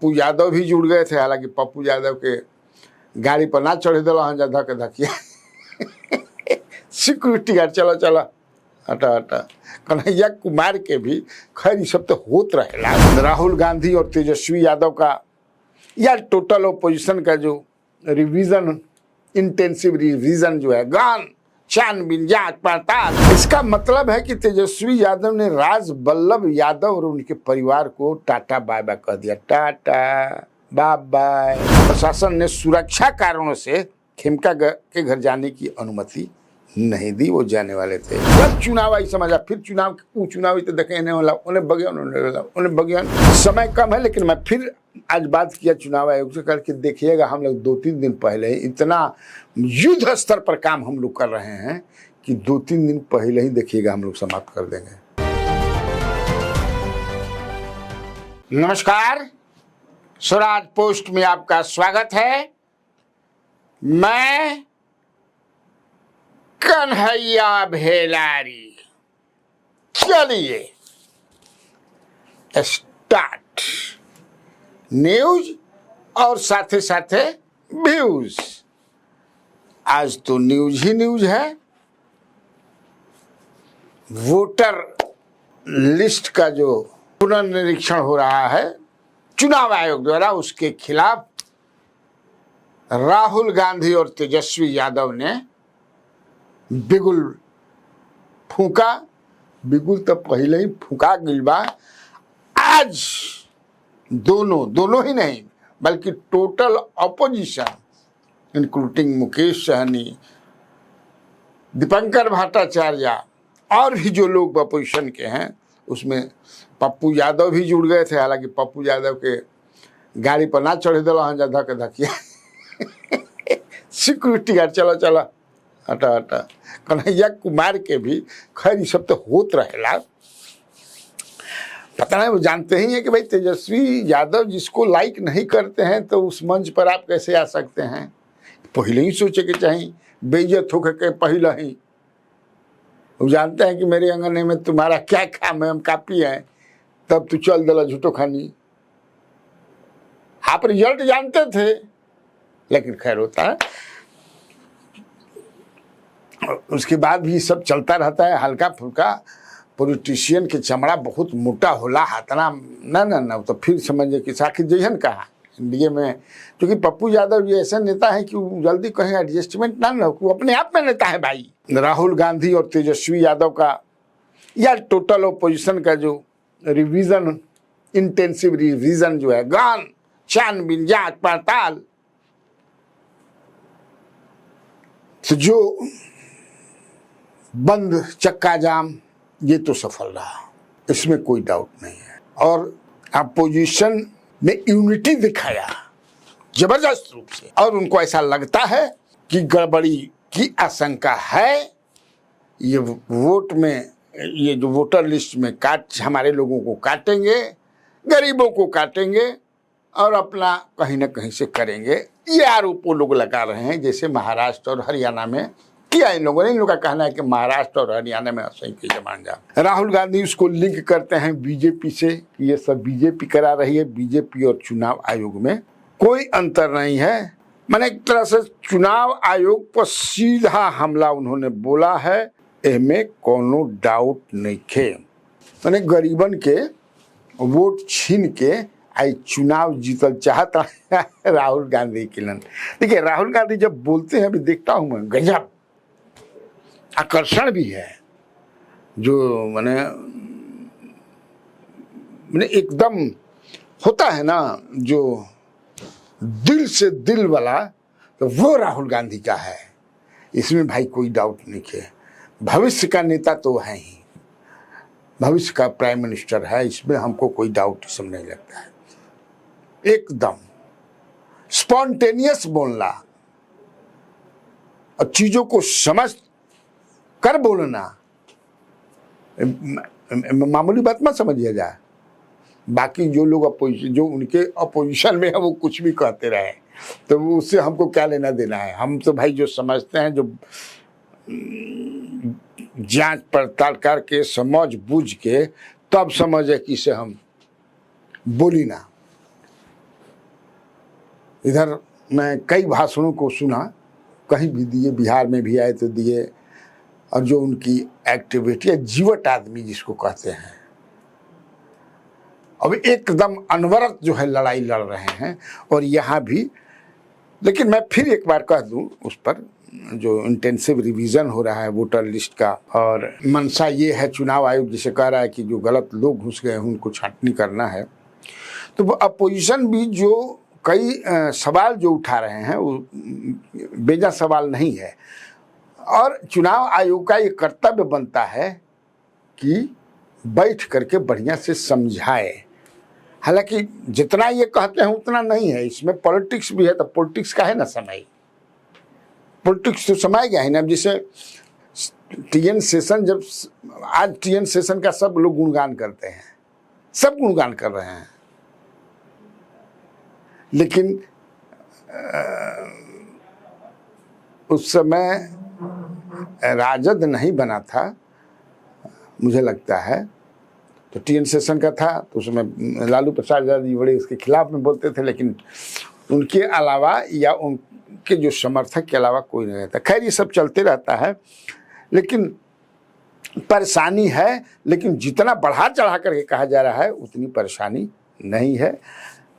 पप्पू यादव भी जुड़ गए थे। हालांकि पप्पू यादव के गाड़ी पर ना चढ़े दिला हंजा धक धकिया सिक्योरिटी गार्ड चलो चलो हटा हटा। कन्हैया कुमार के भी खैर ये सब तो होत रहेला। राहुल गांधी और तेजस्वी यादव का या टोटल ओपोजिशन का जो रिवीजन, इंटेंसिव रिवीजन जो है, गान छानबीन जांच पड़ताल, इसका मतलब है कि तेजस्वी यादव ने राज बल्लभ यादव और उनके परिवार को टाटा बाय बाय कह दिया। Tata bye bye. प्रशासन ने सुरक्षा कारणों से खेमका के घर जाने की अनुमति नहीं दी। वो जाने वाले थे। जब चुनाव आई समझा, फिर चुनाव चुनावी तो देखे वाला उन्हें बगियान समय कम है, लेकिन मैं फिर आज बात किया चुनाव आयोग से करके देखिएगा। हम लोग 2-3 दिन पहले ही इतना युद्ध स्तर पर काम हम लोग कर रहे हैं कि 2-3 दिन पहले ही देखिएगा हम लोग समाप्त कर देंगे। नमस्कार, स्वराज पोस्ट में आपका स्वागत है। मैं कन्हैया भेलारी। चलिए स्टार्ट। न्यूज और साथे साथे व्यूज। आज तो न्यूज ही न्यूज है। वोटर लिस्ट का जो पुनर्निरीक्षण हो रहा है चुनाव आयोग द्वारा, उसके खिलाफ राहुल गांधी और तेजस्वी यादव ने बिगुल फूका। बिगुल तो पहले ही फूका गिलबा। आज दोनों ही नहीं बल्कि total opposition including Mukesh Sahani, Dipankar Bhattacharya और भी जो लोग अपोजिशन के हैं, उसमें पप्पू यादव भी जुड़ गए थे। हालांकि पप्पू यादव के गाड़ी पर ना चढ़े दिला हंजा धक धकिया सिक्योरिटी गार्ड चलो चलो हटा हटा। कन्हैया कुमार के भी खैर ये सब तो होत रहेला। पता नहीं, वो जानते ही हैं कि भाई तेजस्वी यादव जिसको लाइक नहीं करते हैं तो उस मंच पर आप कैसे आ सकते हैं। पहले ही सोचे कि चाहिए बेइज्जत होकर के पहले ही। वो जानते हैं कि मेरे अंगने में तुम्हारा क्या काम है, हम कापी हैं, तब तू चल दिला झूठो खानी। आप रिजल्ट जानते थे, लेकिन खैर होता है। उसके बाद भी सब चलता रहता है। हल्का फुल्का पॉलिटिशियन के चमड़ा बहुत मोटा होला हाथना ना तो फिर समझे कि साखी जयहन कहा इंडिया में, क्योंकि पप्पू यादव जी ऐसे नेता है कि जल्दी कहीं एडजस्टमेंट ना हो, वो अपने आप में नेता है भाई। राहुल गांधी और तेजस्वी यादव का या टोटल ओपोजिशन का जो रिवीजन, इंटेंसिव रिवीजन जो है, गान छानबीन जांच पड़ताल, तो जो बंद चक्का जाम, ये तो सफल रहा, इसमें कोई डाउट नहीं है। और अपोजिशन ने यूनिटी दिखाया जबरदस्त रूप से, और उनको ऐसा लगता है कि गड़बड़ी की आशंका है। ये वोट में, ये जो वोटर लिस्ट में हमारे लोगों को काटेंगे, गरीबों को काटेंगे और अपना कहीं ना कहीं से करेंगे। ये आरोप वो लोग लगा रहे हैं, जैसे महाराष्ट्र और हरियाणा में किया इन लोगों ने। इन लोगों का कहना है कि महाराष्ट्र और हरियाणा में असही की जमान जा। राहुल गांधी उसको लिंक करते हैं बीजेपी से। ये सब बीजेपी करा रही है। बीजेपी और चुनाव आयोग में कोई अंतर नहीं है। मैंने एक तरह से चुनाव आयोग पर सीधा हमला उन्होंने बोला है, इसमें कोनो डाउट नहीं थे। मैंने गरीबन के वोट छीन के आई चुनाव जीतल चाहता राहुल गांधी के लन। देखिए, राहुल गांधी जब बोलते हैं, अभी देखता हूं मैं, गजब आकर्षण भी है। जो मैंने एकदम होता है ना, जो दिल से दिल वाला, तो वो राहुल गांधी का है। इसमें भाई कोई डाउट नहीं है। भविष्य का नेता तो है ही, भविष्य का प्राइम मिनिस्टर है, इसमें हमको कोई डाउट इसमें नहीं लगता है। एकदम स्पॉन्टेनियस बोलना और चीजों को समझ कर बोलना, मामूली बात मत समझिए जाए। बाकी जो लोग अपोजिशन, जो उनके अपोजिशन में है, वो कुछ भी कहते रहे, तो उससे हमको क्या लेना देना है। हम तो भाई जो समझते हैं, जो जांच पड़ताल करके समझ बूझ के तब समझे कि इसे हम बोली ना। इधर मैं कई भाषणों को सुना, कहीं भी दिए, बिहार में भी आए तो दिए, और जो उनकी एक्टिविटी है, जीवट आदमी जिसको कहते हैं, अब एकदम अनवरत जो है लड़ाई लड़ रहे हैं। और यहाँ भी, लेकिन मैं फिर एक बार कह दूं, उस पर जो इंटेंसिव रिवीजन हो रहा है वोटर लिस्ट का, और मंशा ये है चुनाव आयोग जिसे कह रहा है कि जो गलत लोग घुस गए हैं उनको छांटनी करना है, तो अपोजिशन भी जो कई सवाल जो उठा रहे हैं वो बेजा सवाल नहीं है। और चुनाव आयोग का ये कर्तव्य बनता है कि बैठ करके बढ़िया से समझाए। हालांकि जितना ये कहते हैं उतना नहीं है, इसमें पॉलिटिक्स भी है, तो पॉलिटिक्स का है ना समय, पॉलिटिक्स तो समय गया है ना। जैसे टीएन सेशन, जब आज टीएन सेशन का सब लोग गुणगान करते हैं, सब गुणगान कर रहे हैं, लेकिन उस समय राजद नहीं बना था मुझे लगता है, तो टीएन सेशन का था, तो उसमें लालू प्रसाद यादव जी बड़े उसके खिलाफ में बोलते थे, लेकिन उनके अलावा या उनके जो समर्थक के अलावा कोई नहीं रहता। खैर ये सब चलते रहता है, लेकिन परेशानी है, लेकिन जितना बढ़ा चढ़ा करके कहा जा रहा है उतनी परेशानी नहीं है।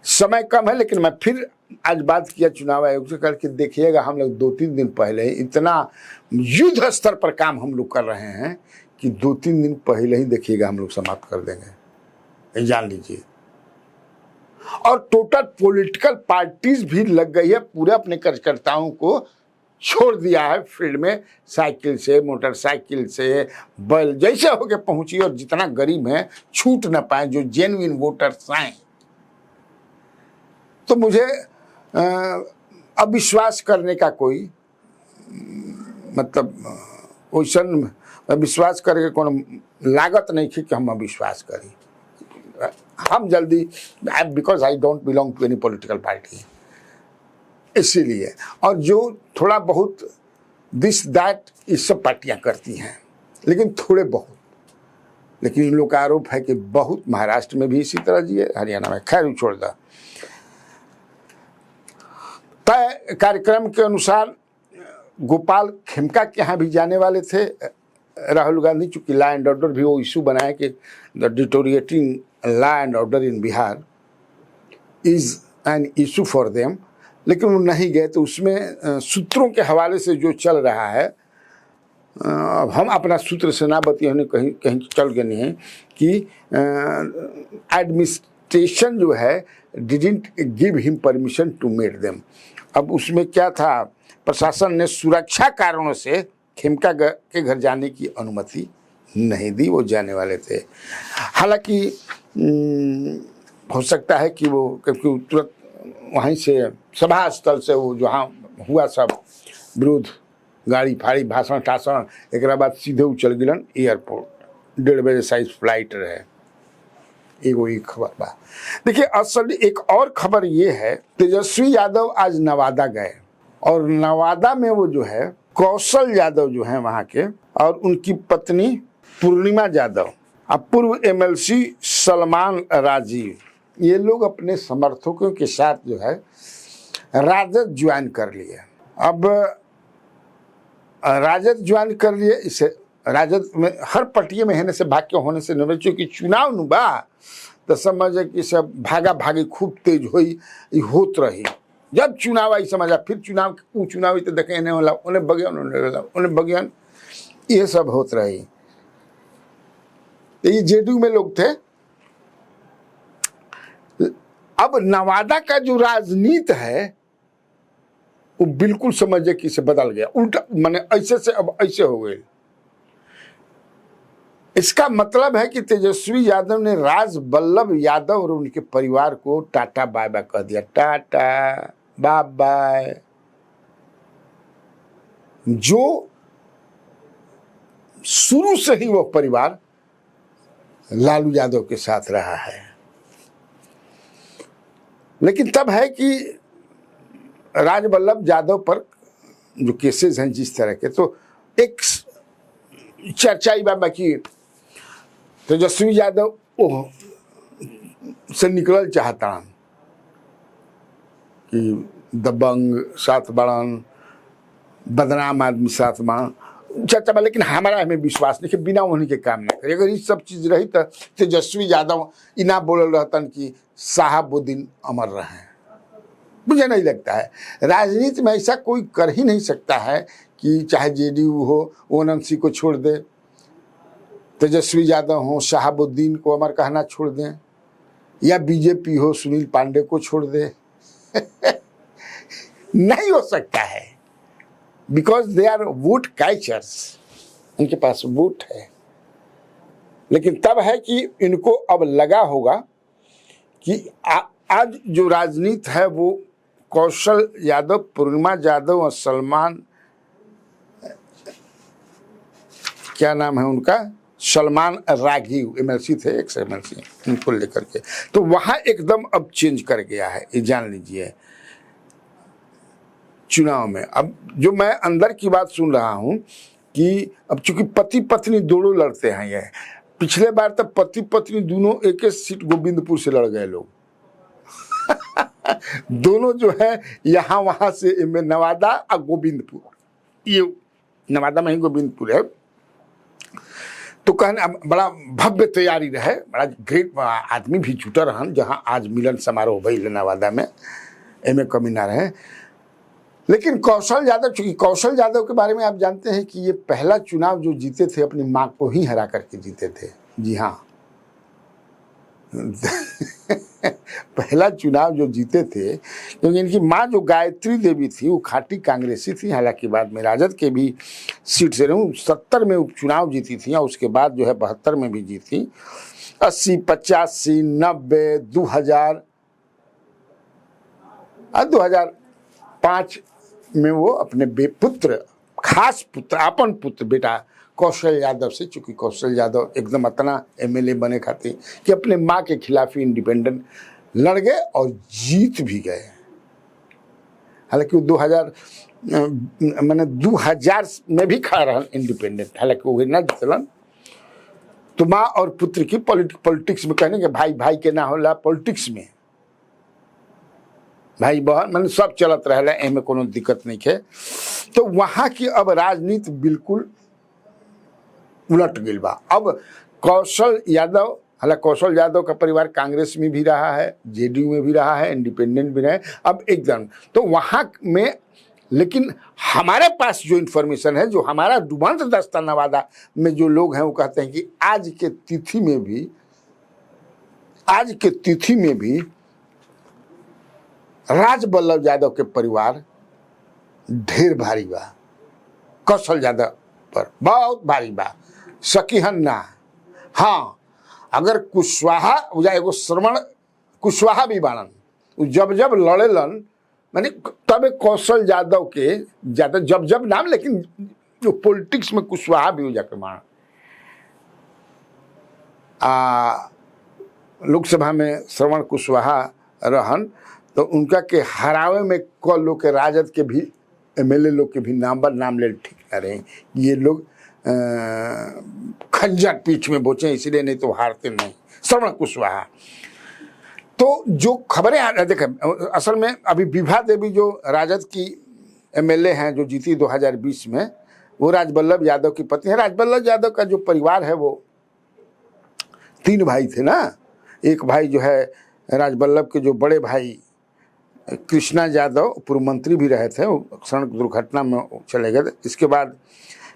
समय कम है, लेकिन मैं फिर आज बात किया चुनाव आयोग से, करके देखिएगा हम लोग 2-3 दिन पहले इतना युद्ध स्तर पर काम हम लोग कर रहे हैं कि 2-3 दिन पहले ही देखिएगा हम लोग समाप्त कर देंगे, जान लीजिए। और टोटल पॉलिटिकल पार्टीज भी लग गई है, पूरे अपने कार्यकर्ताओं को छोड़ दिया है फील्ड में, साइकिल से, मोटरसाइकिल से, बैल जैसे होके पहुंची, और जितना गरीब है छूट न पाए, जो जेन्युइन वोटर्स आए। तो मुझे अविश्वास करने का कोई मतलब वैसा विश्वास करके कोनो लागत नहीं थी कि हम अविश्वास करें। हम जल्दी, because I don't belong to any political party, इसीलिए। और जो थोड़ा बहुत दिस दैट ये सब पार्टियां करती हैं, लेकिन थोड़े बहुत, लेकिन इन लोग का आरोप है कि बहुत, महाराष्ट्र में भी इसी तरह जी है, हरियाणा में, खैर छोड़ दा। तय कार्यक्रम के अनुसार गोपाल खेमका के यहाँ भी जाने वाले थे राहुल गांधी, चूंकि लॉ एंड ऑर्डर भी वो इशू बनाया कि the deteriorating law and order in Bihar is an issue for them, लेकिन वो नहीं गए। तो उसमें सूत्रों के हवाले से जो चल रहा है, हम अपना सूत्र से ना बतिए होने कहीं कहीं चल गए नहीं हैं कि एडमिनिस्ट्रेशन जो है didn't give him permission to meet them. अब उसमें क्या था, प्रशासन ने सुरक्षा कारणों से खेमका के घर जाने की अनुमति नहीं दी, वो जाने वाले थे। हालांकि हो सकता है कि वो, क्योंकि तुरंत वहीं से सभा स्थल से वो जहाँ हुआ सब विरोध, गाड़ी फाड़ी, भाषण टाषण, एक बाद सीधे उचल गिलन एयरपोर्ट, 1:30 बजे साइज फ्लाइट रहे। एगो एक खबर बा। देखिए असल एक और खबर ये है, तेजस्वी यादव आज नवादा गए, और नवादा में वो जो है कौशल यादव जो है वहाँ के, और उनकी पत्नी पूर्णिमा यादव, अब पूर्व एमएलसी सलमान राजीव, ये लोग अपने समर्थकों के साथ जो है राजद ज्वाइन कर लिए। अब राजद ज्वाइन कर लिए, इसे राजद में हर पटिए में होने से भाग के होने से नहीं, चूँकि चुनाव नु बा तो समझे कि सब भागा भागी खूब तेज हुई होत रही। जब चुनाव आई समझा, फिर चुनाव वो चुनाव तो देखे नहीं वाला, उन्हें बगियान उन्हें बगियान, ये सब होत रही। तो ये जेडीयू में लोग थे। अब नवादा का जो राजनीति है वो बिल्कुल समझे कि इसे बदल गया, उल्टा, माने ऐसे से अब ऐसे हो गए। इसका मतलब है कि तेजस्वी यादव ने राज बल्लभ यादव और उनके परिवार को टाटा बाय बाय कह दिया, टाटा बाय बाय। जो शुरू से ही वो परिवार लालू यादव के साथ रहा है, लेकिन तब है कि राज बल्लभ यादव पर जो केसेस हैं जिस तरह के, तो एक चर्चा ही बाबा की तेजस्वी यादव से निकलल चाहता कि दबंग साथ बड़न, बदनाम आदमी साथ बा चर्चा बा, लेकिन हमारा हमें विश्वास नहीं कि बिना उन्हीं के काम ना करे। अगर ये सब चीज रही तो तेजस्वी यादव इना बोल रहतन कि साहबुद्दीन अमर रहे। मुझे नहीं लगता है राजनीति में ऐसा कोई कर ही नहीं सकता है कि चाहे जेडीयू हो ओएनएमसी को छोड़ दे, तेजस्वी यादव हो शहाबुद्दीन को अमर कहना छोड़ दें, या बीजेपी हो सुनील पांडे को छोड़ दे नहीं हो सकता है, because they are vote catchers, उनके पास वोट है। लेकिन तब है कि इनको अब लगा होगा कि आज जो राजनीति है वो कौशल यादव, पूर्णिमा यादव और सलमान, क्या नाम है उनका, सलमान राघीव एमएलसी थे, एक्स एमएलसी, उनको लेकर के तो वहां एकदम अब चेंज कर गया है, ये जान लीजिए चुनाव में। अब जो मैं अंदर की बात सुन रहा हूं कि अब चूंकि पति पत्नी दोनों लड़ते हैं, ये पिछले बार तब पति पत्नी दोनों एक सीट गोविंदपुर से लड़ गए लोग दोनों जो है यहाँ वहां से नवादा और गोविंदपुर, ये नवादा में ही गोविंदपुर है। तो कहना बड़ा भव्य तैयारी रहे, बड़ा ग्रेट आदमी भी जुटा रहन, जहाँ आज मिलन समारोह भइल नवादा में, एमे कमी ना रहे। लेकिन कौशल यादव, चूंकि कौशल यादव के बारे में आप जानते हैं कि ये पहला चुनाव जो जीते थे अपनी मां को ही हरा करके जीते थे। जी हाँ पहला चुनाव जो जीते थे, क्योंकि इनकी मां जो गायत्री देवी थी वो खाटी कांग्रेसी थी, हालांकि बाद में राजद के भी सीट से 70 में उपचुनाव जीती थी और उसके बाद जो है 72 में भी जीती, 80, 85, 90, 2000 और 2005 में वो अपने पुत्र, खास पुत्र, अपन पुत्र बेटा कौशल यादव से, चूंकि कौशल यादव एकदम इतना एमएलए बने खातिर कि अपने माँ के खिलाफ ही इंडिपेंडेंट लड़ गए और जीत भी गए। हालांकि वो 2000 में भी खड़ा रहा इंडिपेंडेंट, हालांकि वो ना जीतलन। तो माँ और पुत्र की पॉलिटिक्स में कहने के भाई भाई के ना होला, पॉलिटिक्स में भाई बहन मैंने सब चलत रहा, एमे कोनो दिक्कत नहीं है। तो वहां की अब राजनीति बिल्कुल उलट गई बा। अब कौशल यादव, हालांकि कौशल यादव का परिवार कांग्रेस में भी रहा है, जेडीयू में भी रहा है, इंडिपेंडेंट भी रहे, अब एकदम तो वहां में। लेकिन हमारे पास जो इन्फॉर्मेशन है, जो हमारा डुबंत दस्ता नवादा में जो लोग हैं वो कहते हैं कि आज के तिथि में भी राजबल्लभ यादव के परिवार ढेर भारी बा, कौशल यादव पर बहुत भारी बा, सकीहन ना। हाँ, अगर कुशवाहा या एगो श्रवण कुशवाहा भी बाड़न, जब जब लड़ेलन माने तब कौशल यादव के ज्यादा जब नाम, लेकिन जो पॉलिटिक्स में कुशवाहा भी हो जाकर मार। लोकसभा में श्रवण कुशवाहा रहन, तो उनका के हरावे में क लोग के राजद के भी एमएलए लोग के भी नाम ले ठीक ना रहे, ये लोग खंजर पीठ में बोचे, इसलिए नहीं तो हारते नहीं श्रवण कुशवाहा। तो जो खबरें आ रही देखें, असल में अभी विभा देवी जो राजद की एमएलए हैं जो जीती 2020 में, वो राजबल्लभ यादव की पत्नी है। राजबल्लभ यादव का जो परिवार है वो 3 भाई थे ना। एक भाई जो है राजबल्लभ के जो बड़े भाई कृष्णा यादव पूर्व मंत्री भी रहे थे, सड़क दुर्घटना में चले गए। इसके बाद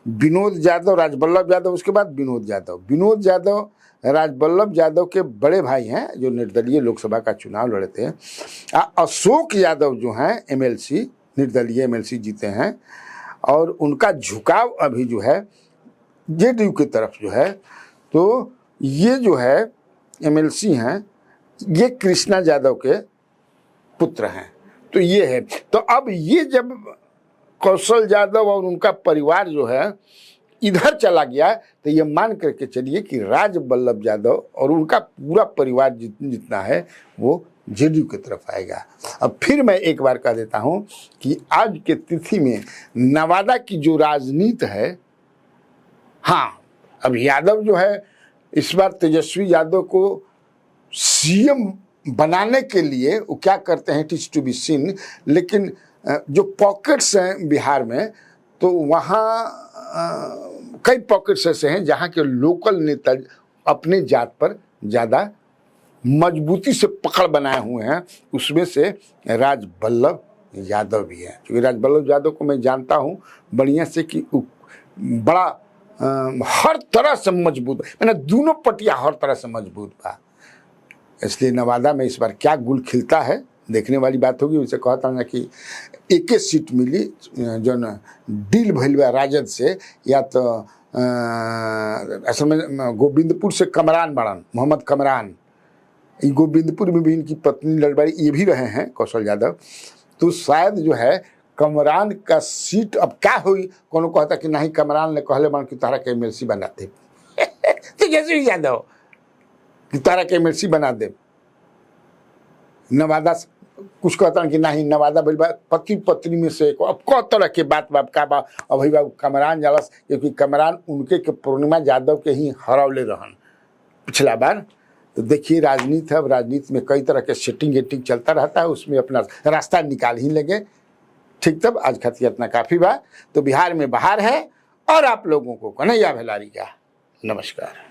विनोद यादव, राजबल्लभ यादव, उसके बाद विनोद यादव राजबल्लभ यादव के बड़े भाई हैं जो निर्दलीय लोकसभा का चुनाव लड़े थे। अशोक यादव जो हैं एमएलसी, निर्दलीय एमएलसी जीते हैं, और उनका झुकाव अभी जो है जेडीयू की तरफ जो है। तो ये जो है एमएलसी हैं, ये कृष्णा यादव के पुत्र हैं। तो ये है, तो अब ये जब कौशल यादव और उनका परिवार जो है इधर चला गया, तो ये मान करके चलिए कि राजबल्लभ यादव और उनका पूरा परिवार जितना है वो जेडीयू की तरफ आएगा। अब फिर मैं एक बार कह देता हूं कि आज के तिथि में नवादा की जो राजनीति है, हाँ, अब यादव जो है इस बार तेजस्वी यादव को सीएम बनाने के लिए वो क्या करते हैं, it is to be seen. लेकिन जो पॉकेट्स हैं बिहार में, तो वहाँ कई पॉकेट्स ऐसे हैं जहाँ के लोकल नेता अपने जात पर ज़्यादा मजबूती से पकड़ बनाए हुए हैं। उसमें से राज बल्लभ यादव भी है। क्योंकि राज बल्लभ यादव को मैं जानता हूँ बढ़िया से कि बड़ा हर तरह से मजबूत, मैंने दोनों पटिया हर तरह से मजबूत बा। इसलिए नवादा में इस बार क्या गुल खिलता है देखने वाली बात होगी। उनसे कहता ना कि एक सीट मिली जो डील भइल बा राजद से, या तो असल में गोविंदपुर से कमरान बड़न, मोहम्मद कमरान, गोविंदपुर में भी इनकी पत्नी लड़बाड़ी ये भी रहे हैं कौशल यादव। तो शायद जो है कमरान का सीट अब क्या हुई, कोनो कहता कि नहीं कमरान ने कहले बन कि तारा के एमएलसी बना दे तेजस्वी यादव कि तारा के एमएलसी बना दे। नवादा कुछ कहता कि नहीं नवादा भइल बा पति पत्नी में से अब कौ तरह के बात बाप का बा। अब भई बाबू कमरान जालस, क्योंकि कमरान उनके के पूर्णिमा यादव के ही हरावले रहन पिछला बार। तो देखिए राजनीति है, अब राजनीति में कई तरह के सेटिंग गेटिंग चलता रहता है, उसमें अपना रास्ता निकाल ही लगे। ठीक, तब आज खातिर इतना काफ़ी बा। तो बिहार में बाहर है और आप लोगों को कन्हैया भेलारी का नमस्कार।